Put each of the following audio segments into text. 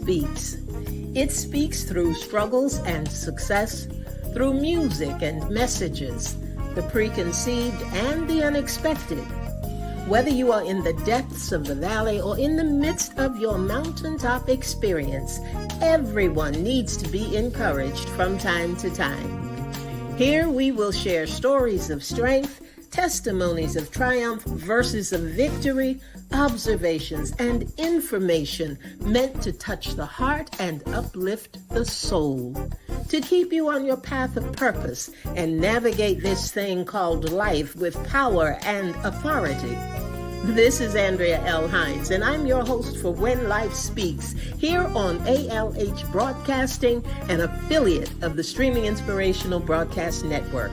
speaks. It speaks through struggles and success, through music and messages, the preconceived and the unexpected. Whether you are in the depths of the valley or in the midst of your mountaintop experience, everyone needs to be encouraged from time to time. Here we will share stories of strength, testimonies of triumph, verses of victory, observations, and information meant to touch the heart and uplift the soul, to keep you on your path of purpose and navigate this thing called life with power and authority. This is Andrea Hines, and I'm your host for When Life Speaks, here on ALH Broadcasting, an affiliate of the Streaming Inspirational Broadcast Network.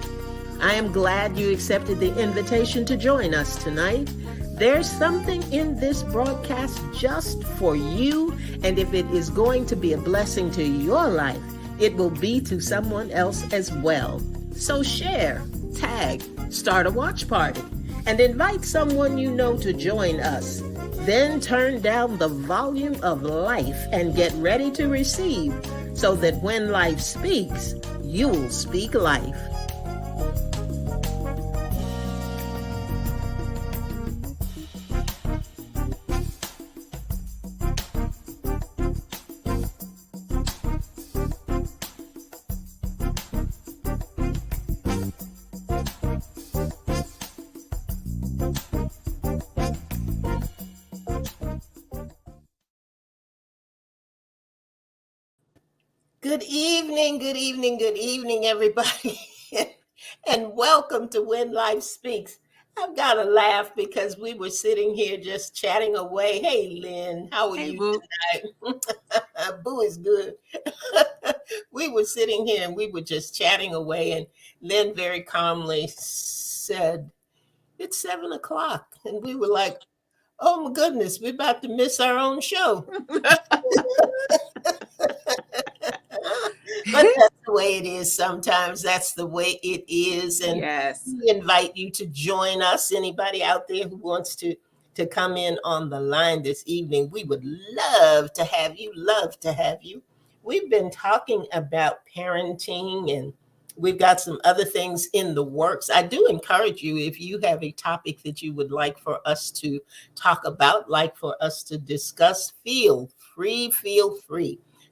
I am glad you accepted the invitation to join us tonight. There's something in this broadcast just for you, and if it is going to be a blessing to your life, it will be to someone else as well. So share, tag, start a watch party, and invite someone you know to join us. Then turn down the volume of life and get ready to receive, so that when life speaks, you'll speak life. Good evening, everybody. And welcome to When Life Speaks. I've got to laugh because we were sitting here just chatting away. Hey, Lynn, how are you Boo. tonight? Boo is good. We were sitting here and we were just chatting away, and Lynn very calmly said, "It's 7:00." And we were like, "Oh my goodness, we're about to miss our own show." But that's the way it is sometimes. That's the way it is. And Yes. we invite you to join us. Anybody out there who wants to come in on the line this evening, we would love to have you. We've been talking about parenting, and we've got some other things in the works. I do encourage you, if you have a topic that you would like for us to talk about, like for us to discuss, feel free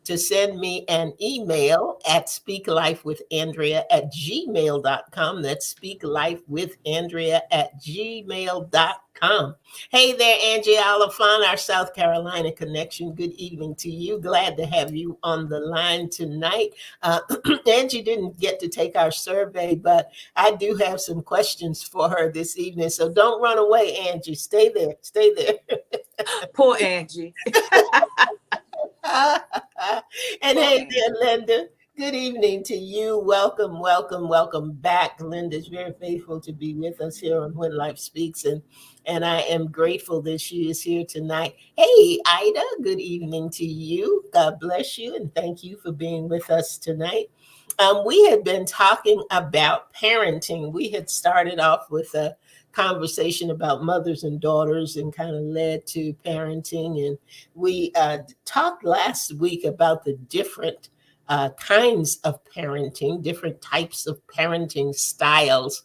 to send me an email at speaklifewithandrea@gmail.com. That's speaklifewithandrea@gmail.com. Hey there, Angie Oliphant, our South Carolina connection. Good evening to you. Glad to have you on the line tonight. Angie didn't get to take our survey, but I do have some questions for her this evening. So don't run away, Angie. Stay there. Poor Angie. And hey there, Linda. Good evening to you. Welcome back. Linda's very faithful to be with us here on When Life Speaks, and I am grateful that she is here tonight. Hey, Ida, good evening to you. God bless you, and thank you for being with us tonight. We had been talking about parenting. We had started off with a conversation about mothers and daughters and kind of led to parenting. And we talked last week about the different kinds of parenting, different types of parenting styles.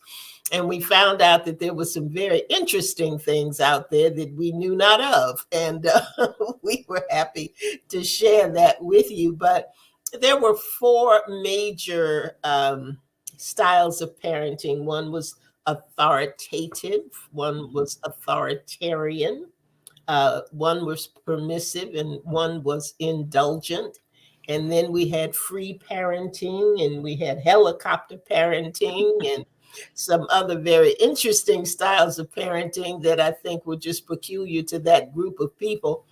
And we found out that there were some very interesting things out there that we knew not of. And we were happy to share that with you. But there were four major styles of parenting. One was authoritative, one was authoritarian, one was permissive, and one was indulgent. And then we had free parenting, and we had helicopter parenting, and some other very interesting styles of parenting that I think were just peculiar to that group of people.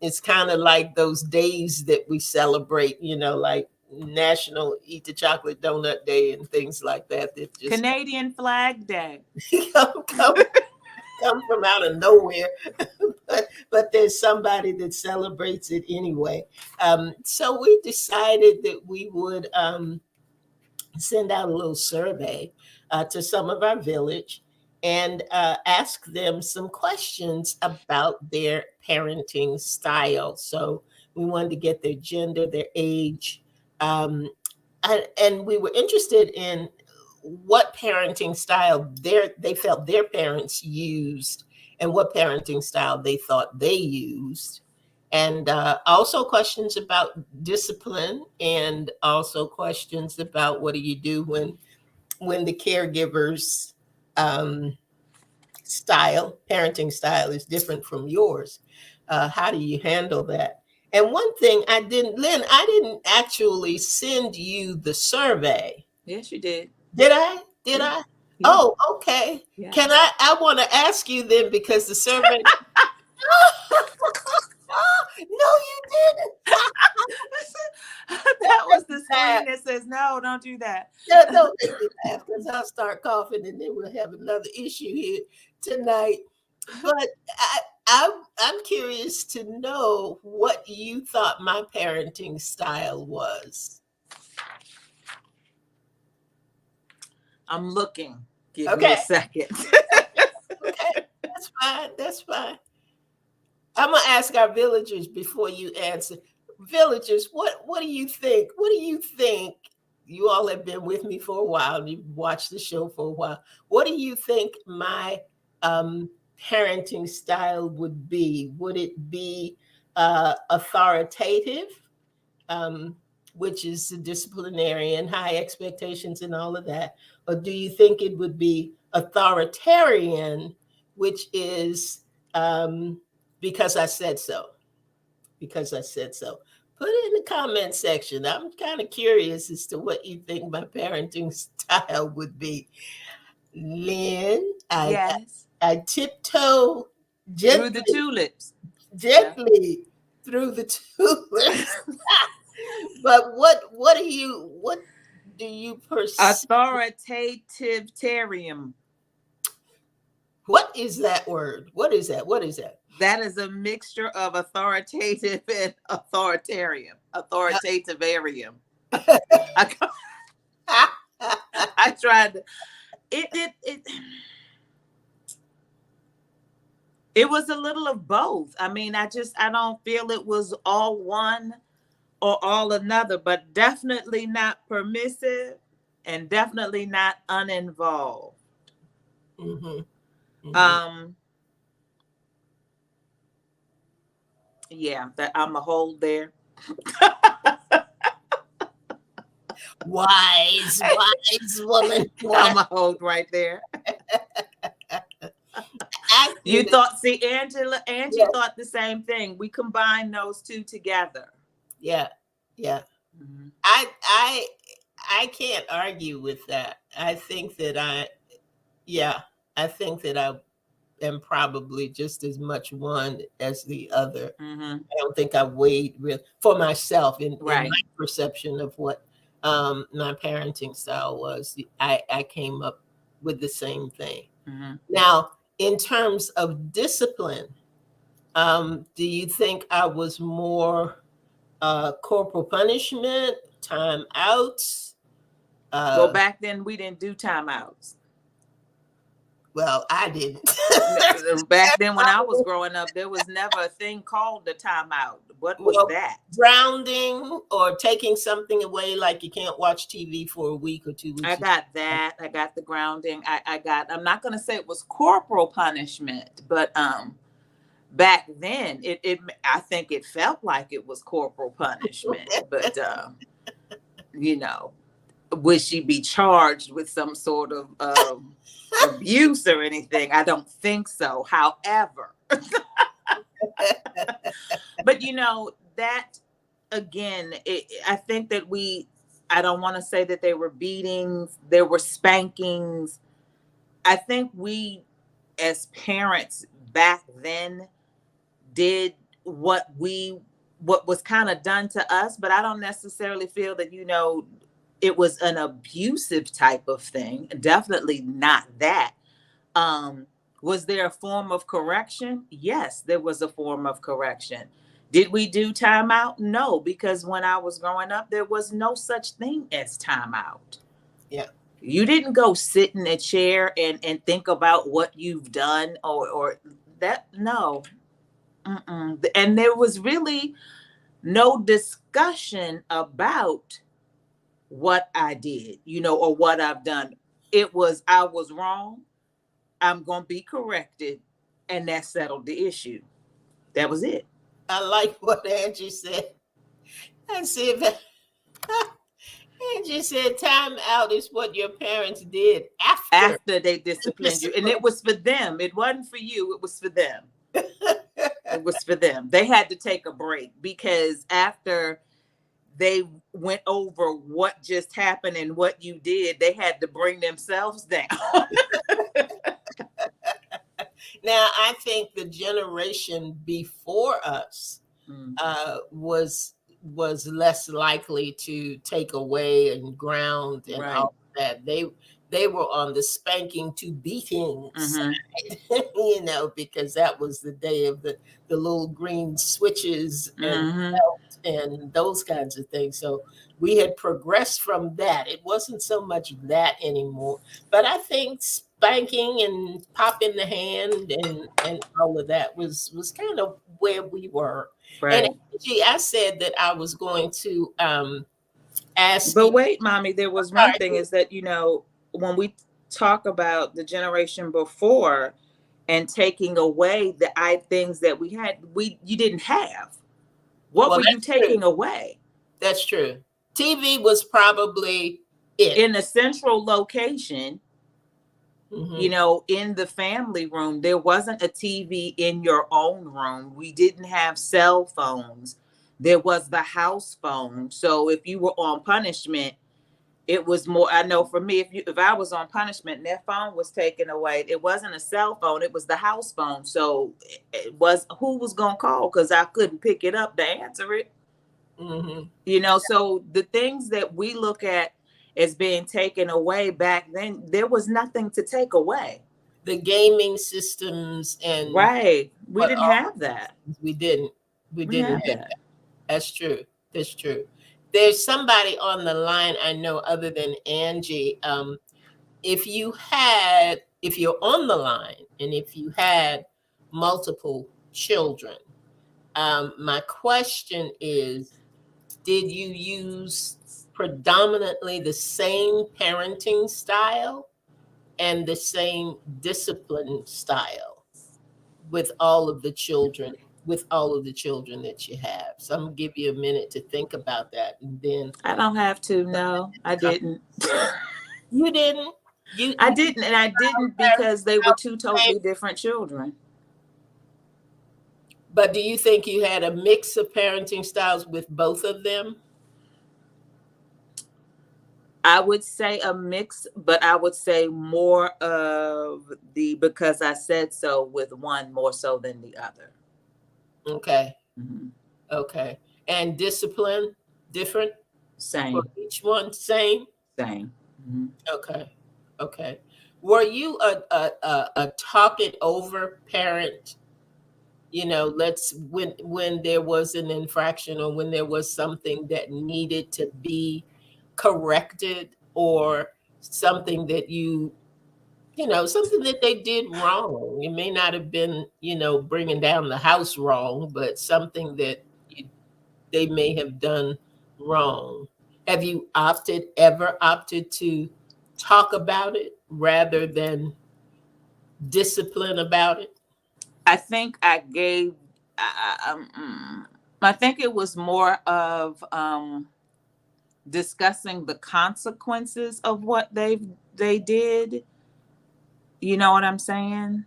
It's kind of like those days that we celebrate, like National Eat the Chocolate Donut Day and things like that. That just Canadian Flag Day. come from out of nowhere, but there's somebody that celebrates it anyway. So we decided that we would send out a little survey to some of our village and ask them some questions about their parenting style. So We wanted to get their gender, their age, um, and we were interested in what parenting style they felt their parents used, and what parenting style they thought they used, and also questions about discipline, and also questions about what do you do when the caregivers um, parenting style is different from yours. How do you handle that? And one thing Lynn, I didn't actually send you the survey. Yes, you did. Did I? Did Yeah. I? Yeah. Oh, okay. Yeah. I want to ask you then, because the survey. No, you didn't. That was the Laugh. screen that says, no, don't do that. No, don't make me laugh, because I'll start coughing and then we'll have another issue here tonight. But I'm curious to know what you thought my parenting style was. I'm looking. Give me Okay, a second. okay, that's fine. That's fine. I'm gonna ask our villagers before you answer. Villagers, what do you think? What do you think? You all have been with me for a while. You've watched the show for a while. What do you think my parenting style would be? Would it be authoritative, um, which is the disciplinarian, high expectations, and all of that? Or do you think it would be authoritarian, which is because I said so? Because I said so. Put it in the comment section. I'm kind of curious as to what you think my parenting style would be. Lynn, Yes. I tiptoe Through the gently, tulips. Yeah. gently through the tulips. But what do you perceive? Authoritarian. What is that word? What is that? What is that? That is a mixture of authoritative and authoritarian. Authoritarian. I tried to, it was a little of both. I mean, I don't feel it was all one or all another, but definitely not permissive and definitely not uninvolved. Mm-hmm. Mm-hmm. Yeah, that I'm a hold there. Wise woman. I'm a hold right there. You thought, see, Angie thought the same thing. We combined those two together. Yeah, yeah. Mm-hmm. I can't argue with that. I think that I am probably just as much one as the other. Mm-hmm. I don't think I weighed real for myself in Right. my perception of what my parenting style was. I came up with the same thing. Mm-hmm. Now, in terms of discipline, do you think I was more corporal punishment, time outs? Well, back then we didn't do timeouts. Well, I didn't. Back then when I was growing up, there was never a thing called the timeout. What was that? Grounding or taking something away, like you can't watch TV for a week or 2 weeks. I got that. I got the grounding. I'm not going to say it was corporal punishment, but back then I think it felt like it was corporal punishment. But would she be charged with some sort of abuse or anything? I don't think so. However, but that again, I think that I don't want to say that they were beatings, there were spankings. I think we as parents back then did what was kind of done to us, but I don't necessarily feel that it was an abusive type of thing. Definitely not that. Was there a form of correction? Yes, there was a form of correction. Did we do timeout? No, because when I was growing up, there was no such thing as timeout. Yeah. You didn't go sit in a chair and think about what you've done or that. No. Mm-mm. And there was really no discussion about what I did, or what I've done. It was, I was wrong. I'm going to be corrected. And that settled the issue. That was it. I like what Angie said. I see that. Angie said, "Time out is what your parents did after After they disciplined you. And it was for them. It wasn't for you. It was for them. It was for them. They had to take a break because after they went over what just happened and what you did, they had to bring themselves down." Now, I think the generation before us Mm. Was less likely to take away and ground and Right. all that. They were on the spanking to beating Mm-hmm. side, because that was the day of the little green switches and Mm-hmm. belt and those kinds of things. So we had progressed from that. It wasn't so much that anymore. But I think spanking and popping the hand and all of that was kind of where we were. And Right. Angie, I said that I was going to ask But you. wait, mommy, there was one thing Sorry, is that, when we talk about the generation before and taking away the things that we had, you didn't have. What well, were you that's true. taking away? That's true. TV was probably it. In a central location, Hmm. in the family room, there wasn't a TV in your own room. We didn't have cell phones. There was the house phone. So if you were on punishment, it was more, I know for me, if I was on punishment and that phone was taken away, it wasn't a cell phone, it was the house phone. So it was, who was gonna call? Because I couldn't pick it up to answer it. Hmm. So the things that we look at as being taken away back then, there was nothing to take away. The gaming systems and Right. We what didn't all have that. we didn't. We We didn't didn't have have. that. That's true. That's true. There's somebody on the line I know other than Angie. If you're on the line and if you had multiple children, my question is, did you use predominantly the same parenting style and the same discipline style with all of the children that you have? So I'm gonna give you a minute to think about that, and then I don't have to. No, I didn't. you didn't. I You didn't. And I didn't have because they were about two the same. totally different children. But do you think you had a mix of parenting styles with both of them? I would say a mix, but I would say more of the because I said so with one more so than the other. Okay. Mm-hmm. Okay. And discipline different for Same, each one? Same? same. Mm-hmm. Okay. Okay. Were you a talk it over parent? Let's when there was an infraction or when there was something that needed to be corrected or something that something that they did wrong. It may not have been, bringing down the house wrong, but something that they may have done wrong. Have you ever opted to talk about it rather than discipline about it? I think I gave. I think it was more of discussing the consequences of what they did. You know what I'm saying?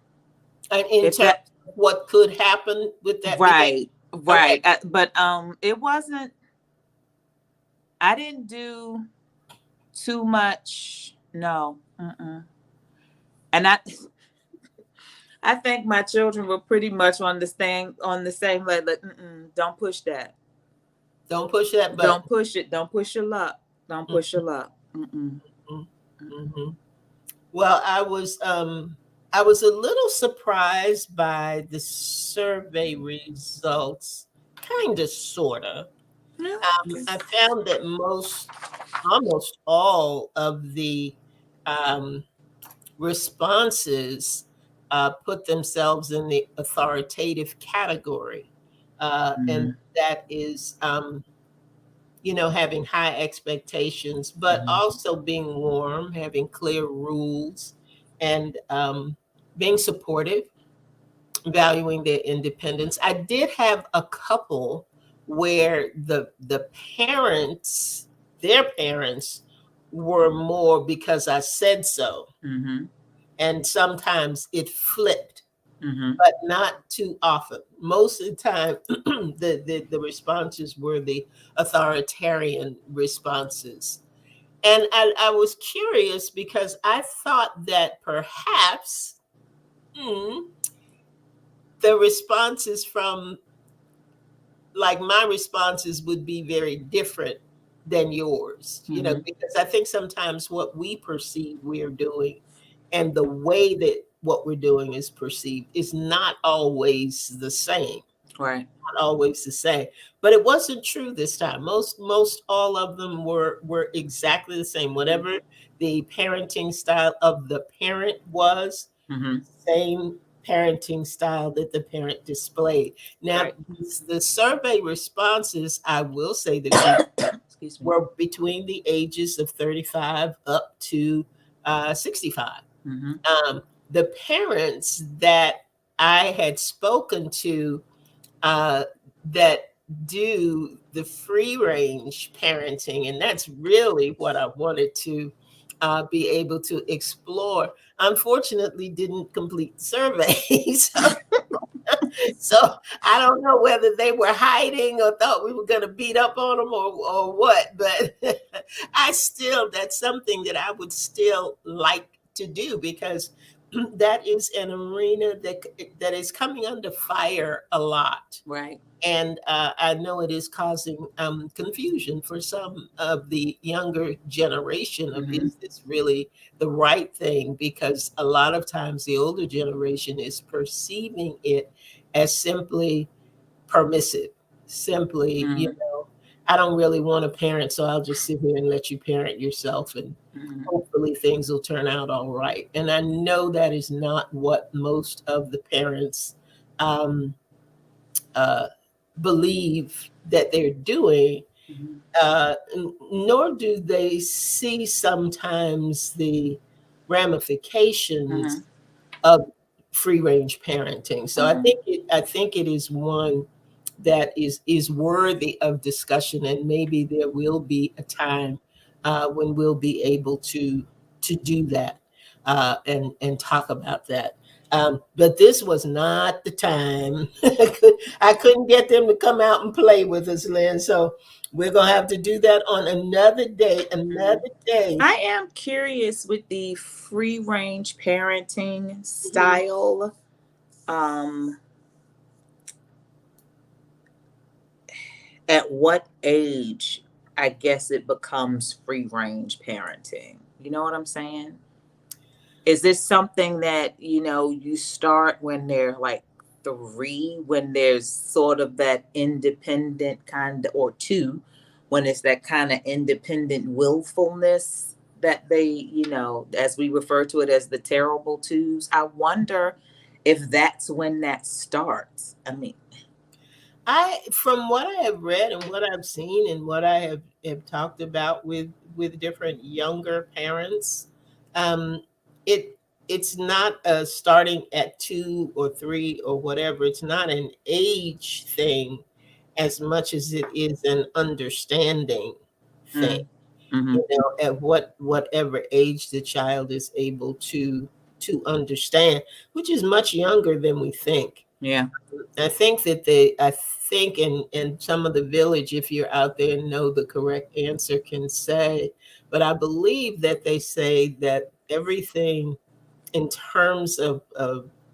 And in If terms that of what could happen with that behavior? right, Okay. right. But it wasn't. I didn't do too much. No. Mm-mm. And I think my children were pretty much on the same level. Like, don't push that. Don't push that button. Don't push it. Don't push your luck. Don't push your luck. Mm-mm. Mm-hmm. Well, I was a little surprised by the survey results, kind of, sorta. Yeah. I found that almost all of the um, responses put themselves in the authoritative category. and Mhm. that is, having high expectations, but Mhm. also being warm, having clear rules, and being supportive, valuing their independence. I did have a couple where the parents, their parents, were more because I said so, Mhm. and sometimes it flipped, Mhm. but not too often. Most of the time, the responses were the authoritarian responses. And I was curious because I thought that perhaps hmm, the responses from, like, my responses would be very different than yours, Mhm. because I think sometimes what we perceive we're doing and the way that what we're doing is perceived is not always the same. Right. Not always the same. But it wasn't true this time. Most all of them were exactly the same. Whatever the parenting style of the parent was, the Mhm. same parenting style that the parent displayed. Now, Right. the survey responses, I will say the group Excuse me. were between the ages of 35 up to 65. Mhm. The parents that I had spoken to, uh, that do the free range parenting, and that's really what I wanted to be able to explore. Unfortunately, didn't complete the survey, so I don't know whether they were hiding or thought we were going to beat up on them, or what. But that's something that I would still like to do, because that is an arena that is coming under fire a lot. Right. And I know it is causing confusion for some of the younger generation of, Mhm. is this really the right thing? Because a lot of times the older generation is perceiving it as simply permissive, simply, Mhm. I don't really want to parent, so I'll just sit here and let you parent yourself, and Mhm. hopefully things will turn out all right. And I know that is not what most of the parents um, uh, believe that they're doing, Mhm. nor do they see sometimes the ramifications Mhm. of free range parenting. So Mhm. I think it is one that is worthy of discussion, and maybe there will be a time when we'll be able to do that, and talk about that. But this was not the time. I couldn't get them to come out and play with us, Lynn. So we're gonna have to do that on another day. Another Mhm. day. I am curious with the free range parenting Mhm. style. Um, at what age, I guess it becomes free range parenting? You know what I'm saying? Is this something that, you start when they're like 3, when there's sort of that independent kind of, or 2, when it's that kind of independent willfulness that they, as we refer to it as the terrible twos? I wonder if that's when that starts. I mean, From what I have read and what I've seen and what I have talked about with different younger parents, um, it it's not starting at 2 or 3 or whatever. It's not an age thing as much as it is an understanding thing. mm, mm-hmm, At whatever age the child is able to understand, which is much younger than we think. yeah. I think in some of the village, if you're out there and know the correct answer, can say, but I believe that they say that everything in terms of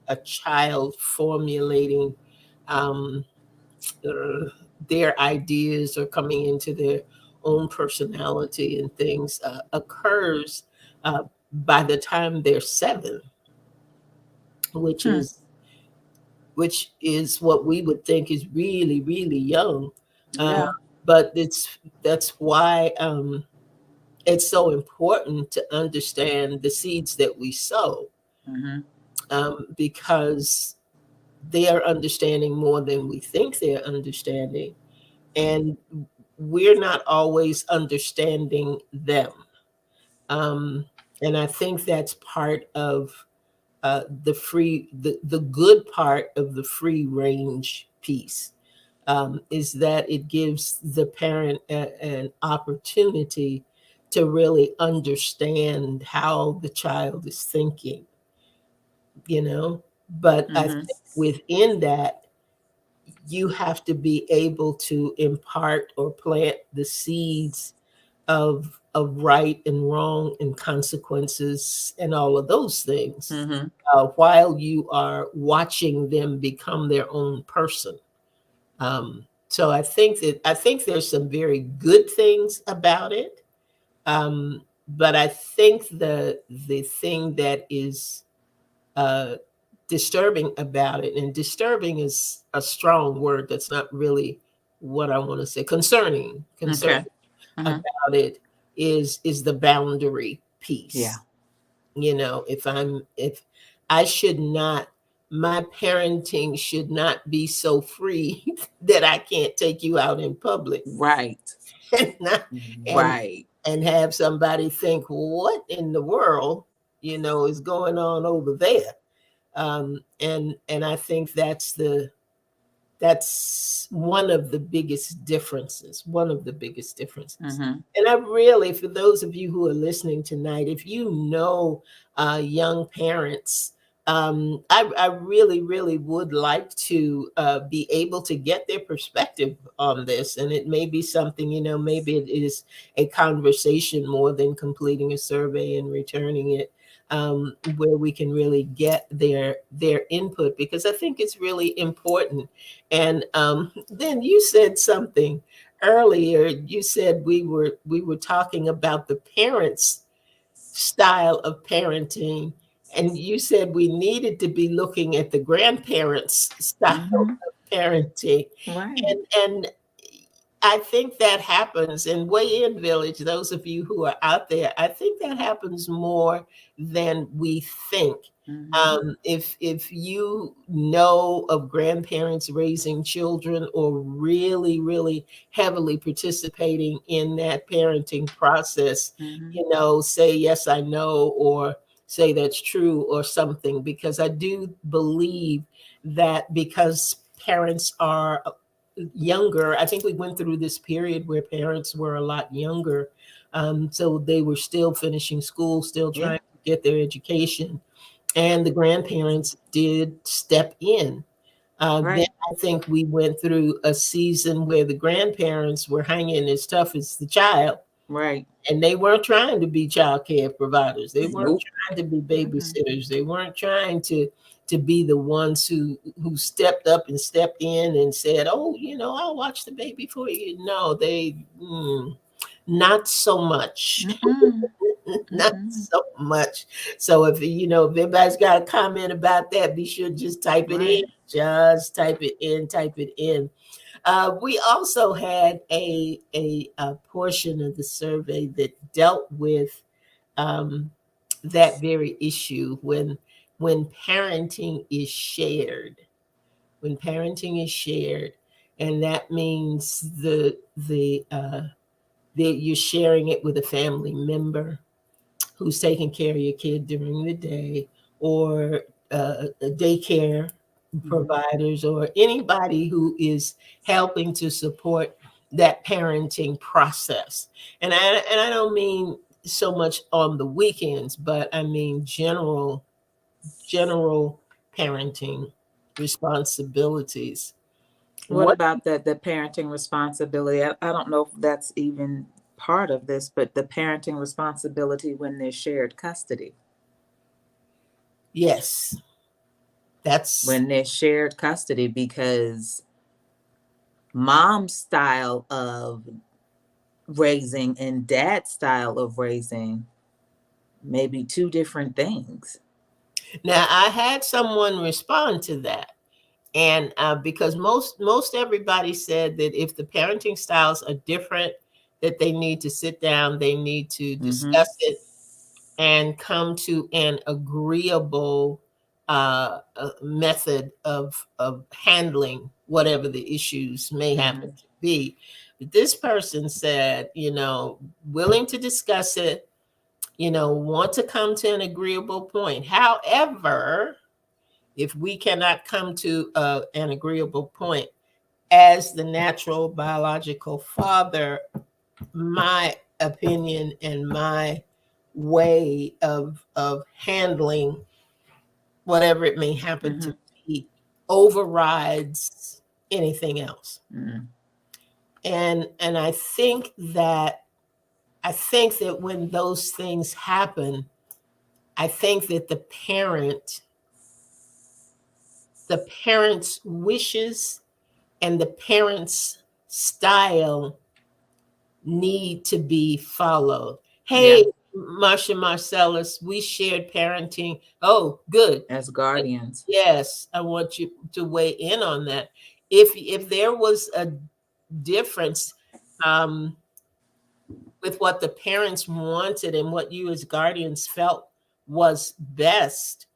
a child formulating um, uh, their ideas or coming into their own personality and things occurs by the time they're 7, which Hmm. is which is what we would think is really, really young. Uh, Yeah. but that's why it's so important to understand the seeds that we sow, Mm-hmm. because they are understanding more than we think they're understanding, and we're not always understanding them. Um, and I think that's part of the good part of the free range piece, is that it gives the parent an opportunity to really understand how the child is thinking, you know. But I Mm-hmm. think within that, you have to be able to impart or plant the seeds of right and wrong and consequences and all of those things, Mm-hmm. while you are watching them become their own person. So I think there's some very good things about it, but I think the thing that is uh, disturbing about it, and disturbing is a strong word. That's not really what I want to say. Concerning Okay. Mm-hmm. about it is the boundary Yeah. piece. You know, if I should not, my parenting should not be so free that I can't take you out in public Right. and not, and Right. and have somebody think, what in the world, is going on over there. And I think that's one of the biggest differences, one of the biggest differences. Mm-hmm. And I really, for those of you who are listening tonight, if you know young parents, I really, really would like to be able to get their perspective on this. And it may be something, maybe it is a conversation more than completing a survey and returning it, where we can really get their input, because I think it's really important. And then you said something earlier. You said we were talking about the parents' style of parenting, and you said we needed to be looking at the grandparents' style Mm-hmm. of parenting. Right. And I think that happens in Way In Village. Those of you who are out there, I think that happens more than we think. Mm-hmm. If you know of grandparents raising children, or really, really heavily participating in that parenting process, Mm-hmm. say yes, I know, or say that's true, or something, because I do believe that because parents are younger. I think we went through this period where parents were a lot younger. So they were still finishing school, still Yeah. trying to get their education. And the grandparents did step in. Then Right. I think we went through a season where the grandparents were hanging as tough as the child, Right. and they weren't trying to be child care providers. They weren't Nope. trying to be Mm-hmm. babysitters. They weren't trying to be the ones who stepped up and stepped in and said, "Oh, I'll watch the baby for you." No, not so much. Mm-mm. Not Mm-mm. so much. So if anybody's got a comment about that, be sure to just type it in. Right. Just type it in. Type it in. We also had a portion of the survey that dealt with um, that very issue, when parenting is shared. When parenting is shared, and that means that you're sharing it with a family member who's taking care of your kid during the day, or a daycare Mm-hmm. providers, or anybody who is helping to support that parenting process. And I don't mean so much on the weekends, but I mean general parenting responsibilities. What What? about the parenting responsibility? I don't know if that's even part of this, but the parenting responsibility when there's shared custody. Yes, that's When there's shared custody, because mom's style of raising and dad's style of raising may be two different things. now I had someone respond to that. And because most everybody said that if the parenting styles are different, that they need to sit down, they need to Mm-hmm. discuss it, and come to an agreeable method of handling whatever the issues may happen Mm-hmm. to be. But this person said, willing to discuss it, want to come to an agreeable point. However, if we cannot come to an agreeable point, as the natural biological father, my opinion and my way of handling whatever it may happen to Mm-hmm. be overrides anything else. Mm-hmm. And I think that when those things happen, I think that the parent's wishes and the parent's style need to be followed. Yeah, Hey, Marsha Marcellus, we shared parenting. Oh, good. as guardians. Yes, I want you to weigh in on that. If there was a difference um, with what the parents wanted and what you as guardians felt was best,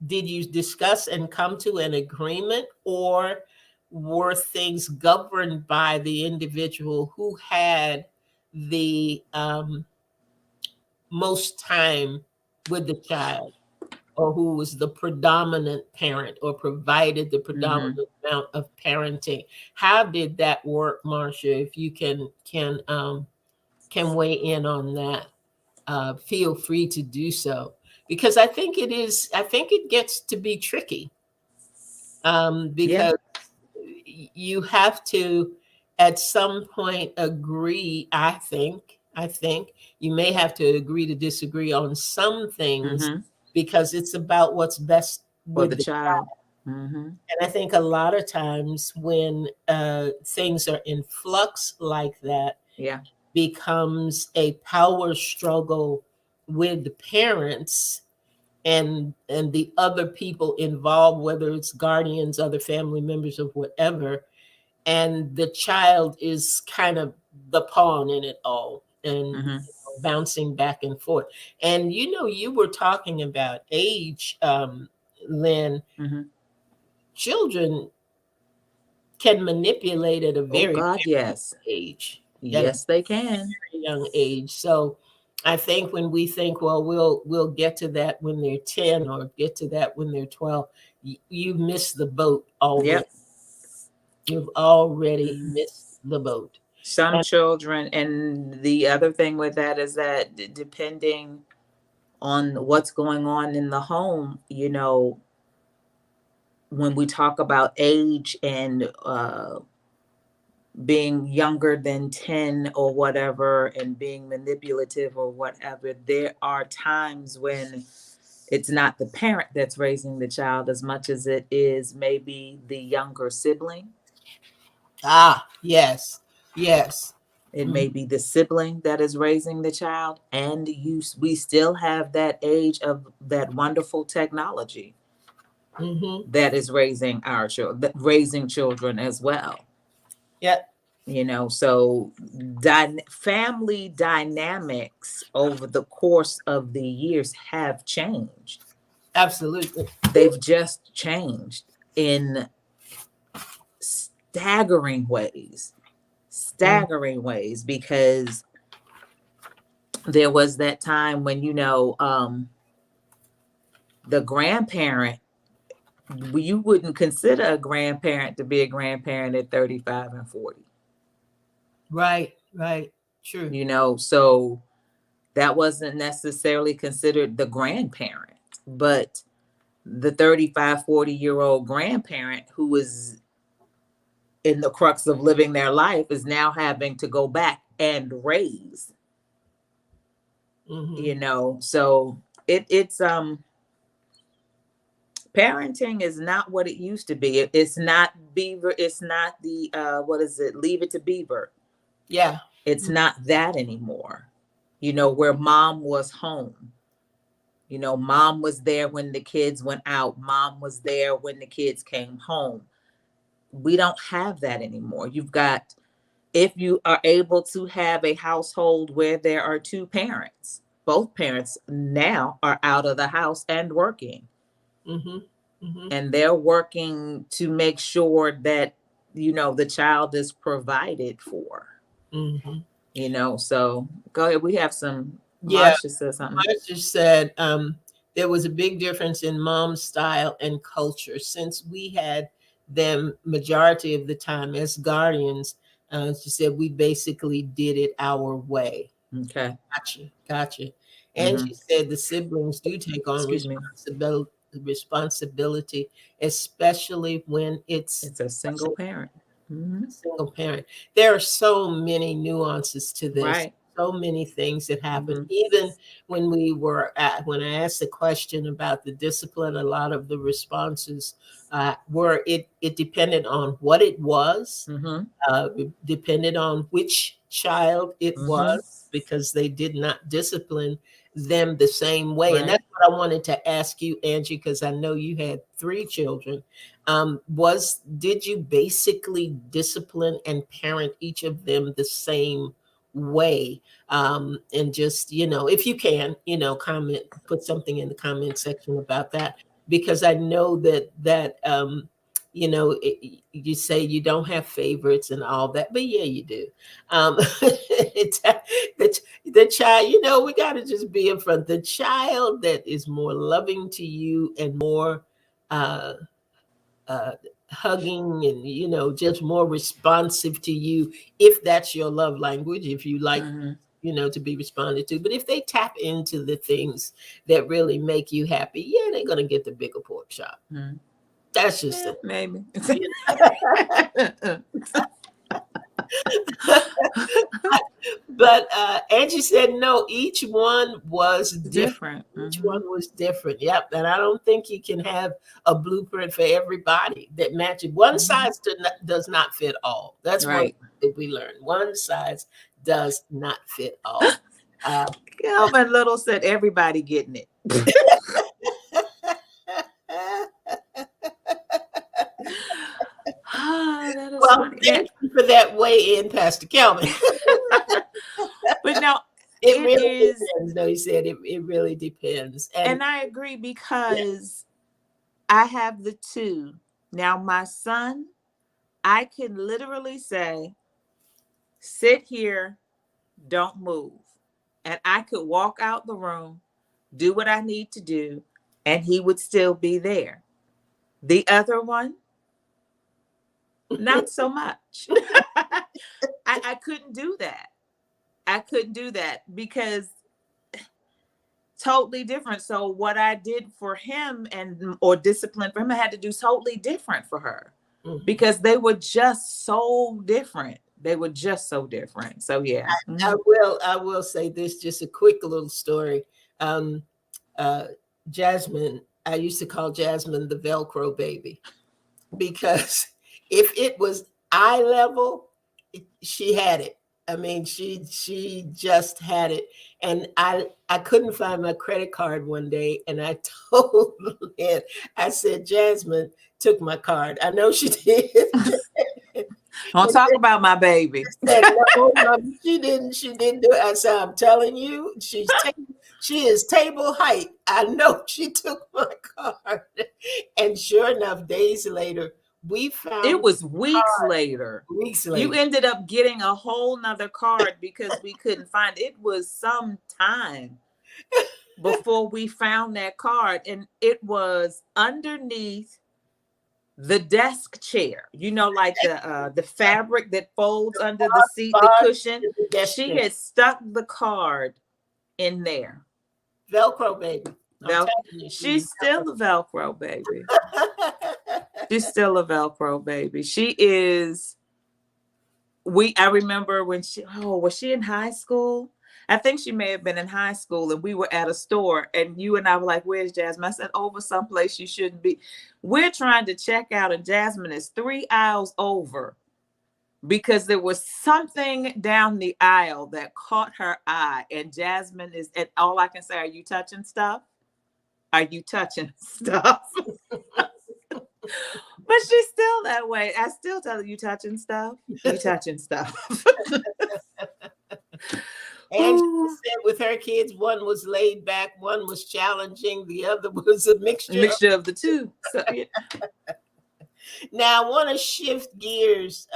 did you discuss and come to an agreement, or were things governed by the individual who had the most time with the child, or who was the predominant parent or provided the Mm-hmm. predominant amount of parenting? How did that work, Marcia? If you can weigh in on that, feel free to do so, because I think it gets to be tricky, Yeah. because you have to at some point agree. I think you may have to agree to disagree on some things, Mm-hmm. because it's about what's best For the with the child. Mm-hmm. and I think a lot of times when things are in flux like that, Yeah. becomes a power struggle with the parents and the other people involved, whether it's guardians, other family members, or whatever, and the child is kind of the pawn in it all, and Mm-hmm. bouncing back and forth. And you were talking about age, Lynn. Mm-hmm. Children can manipulate at a Oh very God, yes. age, at a Yes, they can. very young age. So I think when we think, well, we'll get to that when they're 10, or get to that when they're 12, you've missed the boat already. Yep. You've already Mm-hmm. missed the boat. Some And children, and the other thing with that is that depending on what's going on in the home, when we talk about age and being younger than 10 or whatever and being manipulative or whatever, there are times when it's not the parent that's raising the child as much as it is maybe the younger sibling. yes, yes. It Mhm, may be the sibling that is raising the child, and we still have that age of that wonderful technology mhm. that is raising our children, raising children as well. Yeah, So family dynamics over the course of the years have changed. absolutely. They've just changed in staggering ways, Mm, because there was that time when the grandparent, you wouldn't consider a grandparent to be a grandparent at 35 and 40. right, right. True. So that wasn't necessarily considered the grandparent, but the 35, 40-year old grandparent who is in the crux of living their life is now having to go back and raise. Hmm. So it's parenting is not what it used to be. It's not Beaver. It's not the what is it? Leave It to Beaver. Yeah. It's not that anymore. Where mom was home. Mom was there when the kids went out. Mom was there when the kids came home. We don't have that anymore. If you are able to have a household where there are two parents, both parents now are out of the house and working. Mm-hmm. Mm-hmm. and they're working to make sure that, the child is provided for. Mm-hmm. So go ahead. We have some. Yeah, Marcia says something. Marcia said there was a big difference in mom's style and culture since we had them majority of the time as guardians. She said we basically did it our way. Okay. Gotcha. And Mm-hmm. she said the siblings do take on Excuse me. responsibility, especially when it's It's a single parent. Mm-hmm. a single parent. There are so many nuances to this, Right. so many things that happen. Mm-hmm. Even when I asked the question about the discipline, a lot of the responses were it depended on what it was, Mm-hmm. depended on which child it Mm-hmm. was, because they did not discipline them the same way. And Right. that's what I wanted to ask you, Angie, because I know you had 3 children. Was did you basically discipline and parent each of them the same way? And just, if you can, comment, put something in the comment section about that, because I know you say you don't have favorites and all that, but yeah, you do. It's the child, we got to just be in front. The child that is more loving to you and more uh, uh, hugging and, just more responsive to you, if that's your love language, if you like, Mm-hmm. to be responded to. But if they tap into the things that really make you happy, yeah, they're going to get the bigger pork chop. Mm-hmm. That's just Yeah, it. maybe. But Angie said no, each one was different. Different. Each Mm-hmm. one was different. Yep. And I don't think you can have a blueprint for everybody that matches. One Mm-hmm. size does not fit all. That's one Right. thing that we learned. One size does not fit all. Uh, Kelvin Little said everybody getting it. Ah, that is well, funny. thank you for that weigh in, Pastor Kelvin. But now It it really is, depends. No, he said it really depends. And and I agree yeah. because I have the two. Now, my son, I can literally say, sit here, don't move. And I could walk out the room, do what I need to do, and he would still be there. The other one, not so much. I couldn't do that. I couldn't do that because totally different. So what I did for him or discipline for him, I had to do totally different for her Mhm. because they were just so different. They were just so different. So yeah. I Mm-hmm. will say this, just a quick little story. Um, uh, Jasmine, I used to call Jasmine the Velcro baby, because if it was eye level, she had it. I mean, she just had it. And I couldn't find my credit card one day, and I told Lynn, I said, Jasmine took my card. I know she did. Don't And talk about my baby. said, no, Mom, she didn't. She didn't do it. I said, I'm telling you, she is table height. I know she took my card. And sure enough, days later, we It found was weeks later. weeks You later. ended up getting a whole nother card because we couldn't find it. It was some time before we found that card, and it was underneath the desk chair, like the fabric that folds under the seat, the Far cushion. to the desk She chair. had stuck the card in there. Velcro baby. I'm Vel- telling you, she was She's still a Velcro baby. Velcro. She's still a Velcro baby. She is. I remember when was she in high school? I think she may have been in high school, and we were at a store, and you and I were like, "Where's Jasmine?" I said, "Over someplace you shouldn't be." We're trying to check out, and Jasmine is 3 aisles over because there was something down the aisle that caught her eye, and Jasmine is. And all I can say, "Are you touching stuff? Are you touching stuff?" But she's still that way. I still tell her, "You touching stuff? You touching stuff?" And she said with her kids. One was laid back, one was challenging, the other was a A mixture. mixture of the two. So yeah. Now, I want to shift gears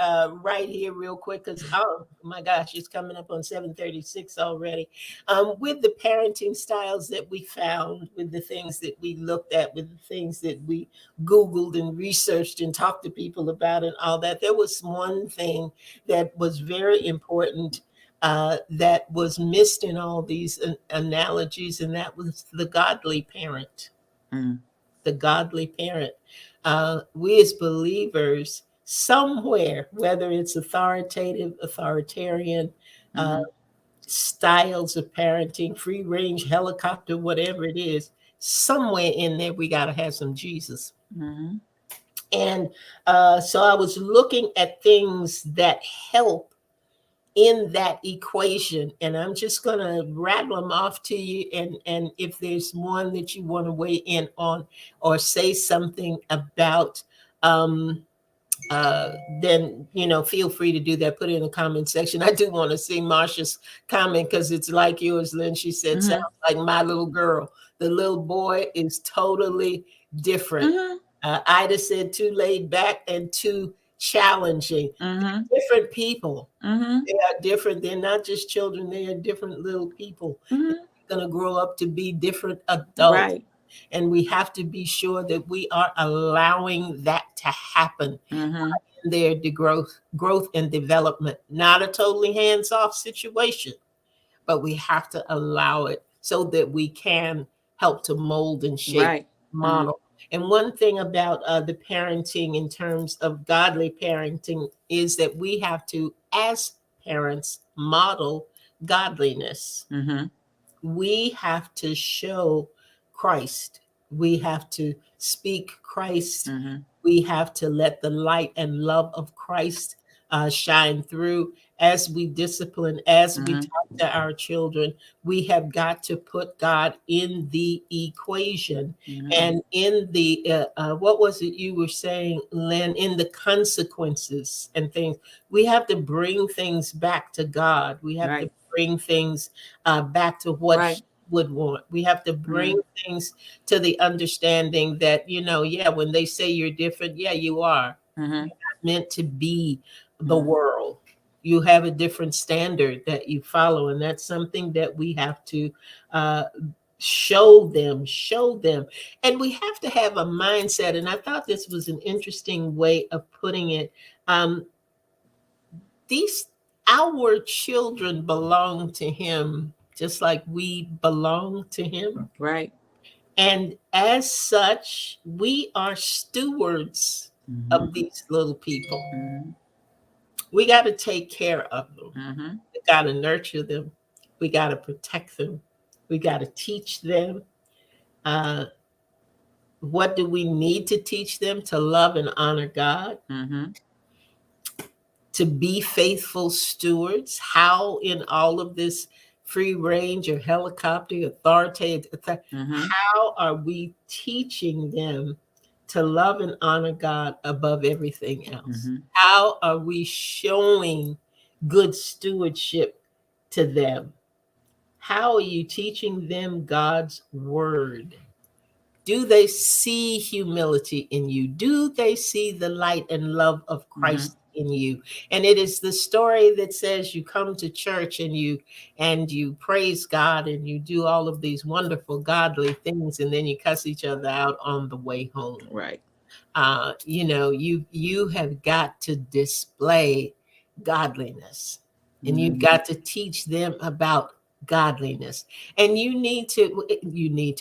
right here real quick because, oh my gosh, it's coming up on 7:36 already. With the parenting styles that we found, with the things that we looked at, with the things that we Googled and researched and talked to people about and all that, there was one thing that was very important that was missed in all these analogies, and that was the godly parent. Mm, The godly parent. We as believers, somewhere, whether it's authoritative, authoritarian, uh, mm-hmm, styles of parenting, free range, helicopter, whatever it is, somewhere in there, we got to have some Jesus. mm-hmm, And so I was looking at things that help in that equation, and I'm just going to rattle them off to you, and if there's one that you want to weigh in on or say something about, um uh then feel free to do that. Put it in the comment section. I do want to see Marsha's comment because it's like yours, Lynn. She said, sounds mm-hmm, like my little girl. The little boy is totally different. mm-hmm, Ida said too laid back and too challenging. mm-hmm, Different people. mm-hmm, They are different. They're not just children. They are different little people. mm-hmm. They're going to grow up to be different adults. Right. And we have to be sure that we are allowing that to happen Mm-hmm. in their growth and development. Not a totally hands-off situation, but we have to allow it so that we can help to mold and shape, Right. Mm-hmm. model. And one thing about the parenting in terms of godly parenting is that we have to, as parents, model godliness. Mm-hmm. We have to show Christ. We have to speak Christ. Mm-hmm. We have to let the light and love of Christ shine through as we discipline, as we Mm-hmm. talk to our children. We have got to put God in the equation Mm-hmm. and in the, what was it you were saying, Lynn, in the consequences and things. We have to bring things back to God. We have to Right. bring things back to what Right. He would want. We have to Mm-hmm. bring things to the understanding that, yeah, when they say you're different, yeah, you are. Mm-hmm. You're not meant to be the Mm-hmm. world. You have a different standard that you follow, and that's something that we have to uh, show them. And we have to have a mindset. And I thought this was an interesting way of putting it. Um, these Our children belong to Him just like we belong to Him, Right. and as such we are stewards Mm-hmm. of these little people. Mm-hmm. We got to take care of them. Mm-hmm. We got to nurture them. We got to protect them. We got to teach them. uh, what do we need to teach them? To love and honor God, Mm-hmm. to be faithful stewards. How in all of this free range or helicopter authoritative, Mm-hmm. how are we teaching them to love and honor God above everything else? Mm-hmm. How are we showing good stewardship to them? How are you teaching them God's word? Do they see humility in you? Do they see the light and love of Mm-hmm. Christ in you? And it is the story that says you come to church and you praise God and you do all of these wonderful godly things, and then you cuss each other out on the way home. Right. You have got to display godliness, and you've Mm-hmm. got to teach them about godliness. And you need to,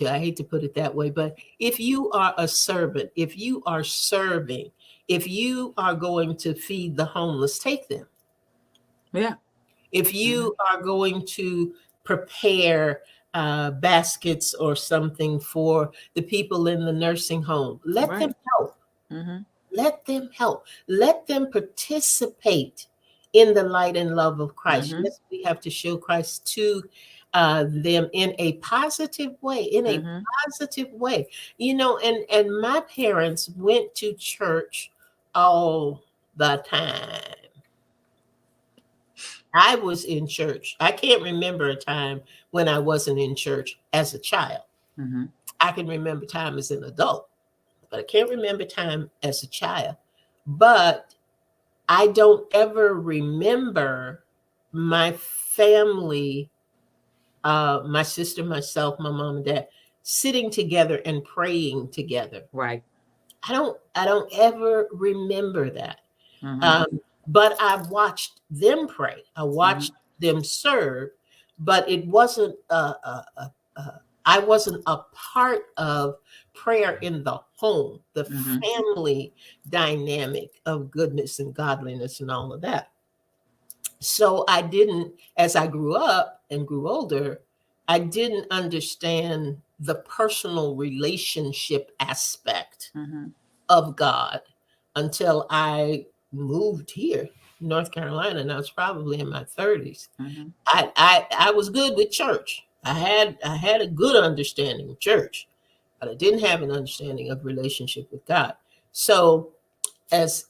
I hate to put it that way, but if you are a servant, if you are serving, if you are going to feed the homeless, take them. Yeah. If Mm-hmm. you are going to prepare baskets or something for the people in the nursing home, let them Right. help. Mm-hmm. Let them help. Let them participate in the light and love of Christ. Mm-hmm. Yes, we have to show Christ to them in a positive way, in a Mm-hmm. positive way. And my parents went to church all the time. I was in church. I can't remember a time when I wasn't in church as a child. Mm-hmm. I can remember time as an adult, but I can't remember time as a child. But I don't ever remember my family, my sister, myself, my mom and dad, sitting together and praying together. Right. I don't ever remember that. Mm-hmm. But I watched them pray. I Mm-hmm. watched them serve, but it wasn't. I wasn't a part of prayer in the home, the Mm-hmm. family dynamic of goodness and godliness and all of that. So I didn't, as I grew up and grew older, I didn't understand the personal relationship aspect Mm-hmm. of God until I moved here, North Carolina, and I was probably in my 30s. Mm-hmm. I was good with church. I had a good understanding of church, but I didn't have an understanding of relationship with God. So as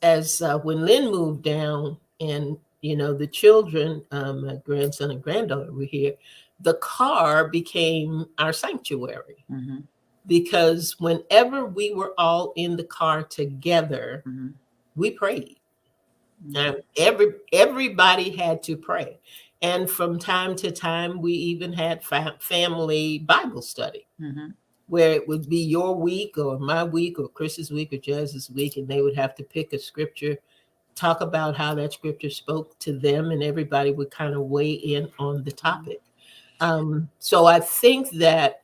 when Lynn moved down, and the children, my grandson and granddaughter were here, the car became our sanctuary, Mm-hmm. because whenever we were all in the car together, Mm-hmm. we prayed. Everybody had to pray, and from time to time, we even had family Bible study, Mm-hmm. where it would be your week or my week or Chris's week or Jazz's week, and they would have to pick a scripture, talk about how that scripture spoke to them, and everybody would kind of weigh in on the topic. So I think that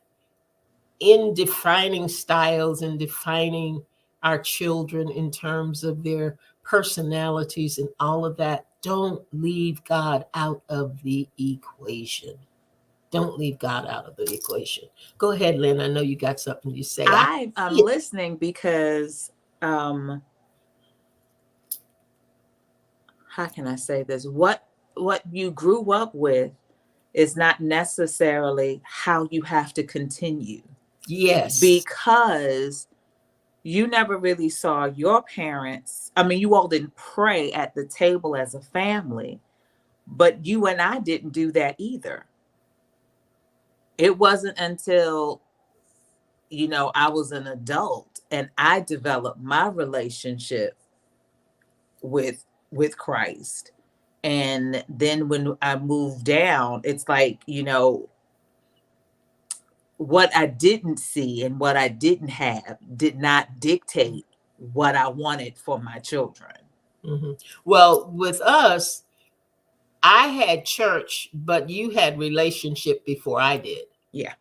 in defining styles and defining our children in terms of their personalities and all of that, don't leave God out of the equation. Don't leave God out of the equation. Go ahead, Lynn. I know you got something to say. I I'm see it. listening because um how can I say this? What you grew up with is not necessarily how you have to continue, Yes. because you never really saw your parents. I mean, you all didn't pray at the table as a family, but you and I didn't do that either. It wasn't until, I was an adult and I developed my relationship with Christ. And then when I moved down, it's like, what I didn't see and what I didn't have did not dictate what I wanted for my children. Hmm. Well, with us, I had church, but you had relationship before I did. Yeah.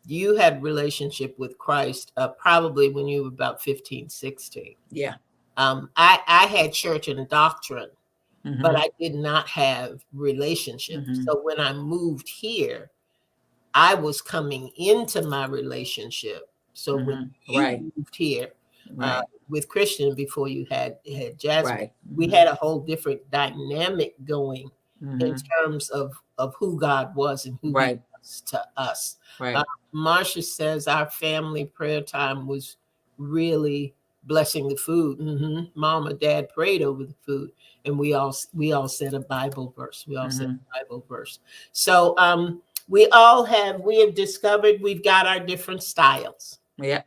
You had relationship with Christ, probably when you were about 15, 16. Yeah. I had church and doctrine, but Mm-hmm. I did not have relationship. Mm-hmm. So when I moved here, I was coming into my relationship. So when Mm-hmm. you Right. moved here, uh, Right. with Christian, before you had Jasmine, Right. we Mm-hmm. had a whole different dynamic going in Mm-hmm. terms of who God was and who He Right. was to us. Uh, Right. Marcia says our family prayer time was really blessing the food. Mom and Dad prayed over the food, and we all said a Bible verse. We all said Mm-hmm. a Bible verse. So we have discovered we've got our different styles. Yeah.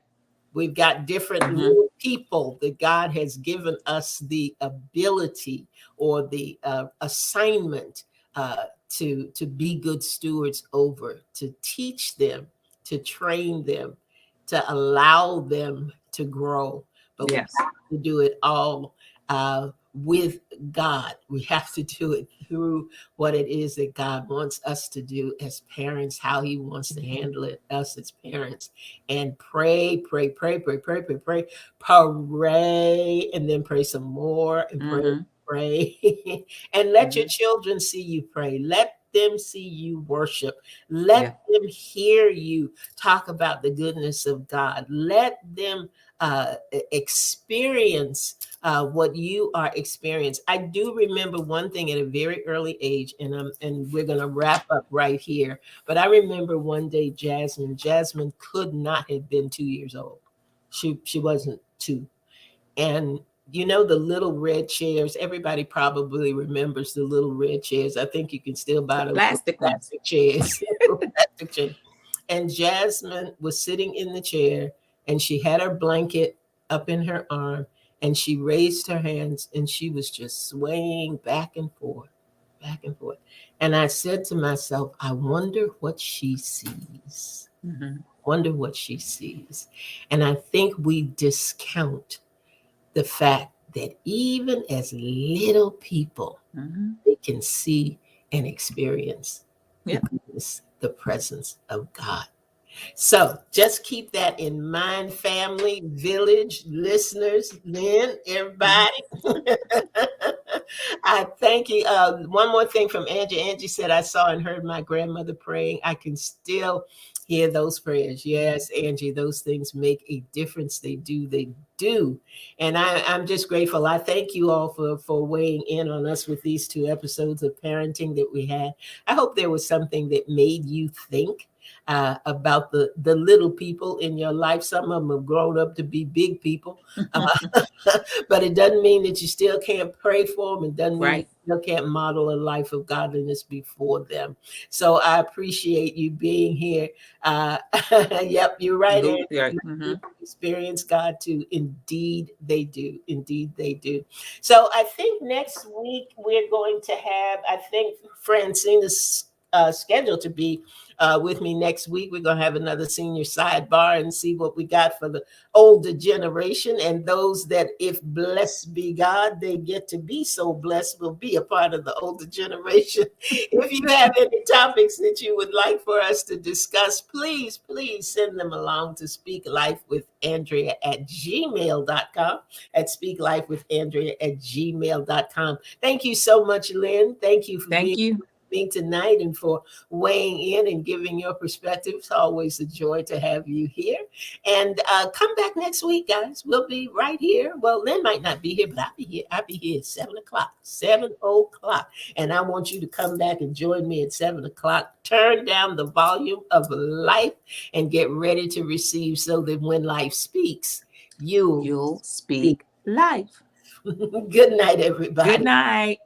We've got different Mm-hmm. little people that God has given us the ability or the assignment, to be good stewards over, to teach them, to train them, to allow them to grow. But we Yes. have to do it all with God. We have to do it through what it is that God wants us to do as parents, how He wants to handle it, us as parents, and pray, pray, pray, pray, pray, pray, pray, pray, and then pray some more and pray, Mm-hmm. pray, and let your Mm-hmm. children see you pray. Let them see you worship. Let Yeah. them hear you talk about the goodness of God. Let them experience what you are experiencing. I do remember one thing at a very early age, and we're going to wrap up right here. But I remember one day, Jasmine could not have been 2 years old. She wasn't two, and You know, the little red chairs, everybody probably remembers the little red chairs. I think you can still The buy those little plastic ones. plastic chairs. Little plastic chairs. And Jasmine was sitting in the chair and she had her blanket up in her arm and she raised her hands and she was just swaying back and forth, back and forth. And I said to myself, I wonder what she sees. Mm-hmm. Wonder what she sees. And I think we discount the fact that even as little people, Mm-hmm. they can see and experience the Yep. goodness, the presence of God. So just keep that in mind, family, village, listeners, Lynn, Mm-hmm. everybody. I thank you. One more thing from Angie. Angie said, I saw and heard my grandmother praying. I can still hear those prayers. Yes, Angie, those things make a difference. They do. They do. And I'm just grateful. I thank you all for weighing in on us with these 2 episodes of parenting that we had. I hope there was something that made you think about the little people in your life. Some of them have grown up to be big people, but it doesn't mean that you still can't pray for them. It doesn't mean you Right. still can't model a life of godliness before them. So I appreciate you being here. Uh, yep, you're right, Angie. Right. Mm-hmm. Experience God too. Indeed, they do. Indeed, they do. So I think next week we're going to have, I think Francine is scheduled to be with me next week. We're going to have another senior sidebar and see what we got for the older generation and those that, if blessed be God, they get to be so blessed, will be a part of the older generation. If you have any topics that you would like for us to discuss, please send them along to speaklifewithandrea@gmail.com, at speaklifewithandrea@gmail.com. Thank you so much, Lynn. Thank you for being Thank you. with me tonight and for weighing in and giving your perspective. It's always a joy to have you here. And come back next week, guys. We'll be right here. Well, Lynn might not be here, but I'll be here. I'll be here at 7 o'clock. 7 o'clock. And I want you to come back and join me at 7 o'clock. Turn down the volume of life and get ready to receive so that when life speaks, you'll You'll speak. speak life. Good night, Good everybody. night.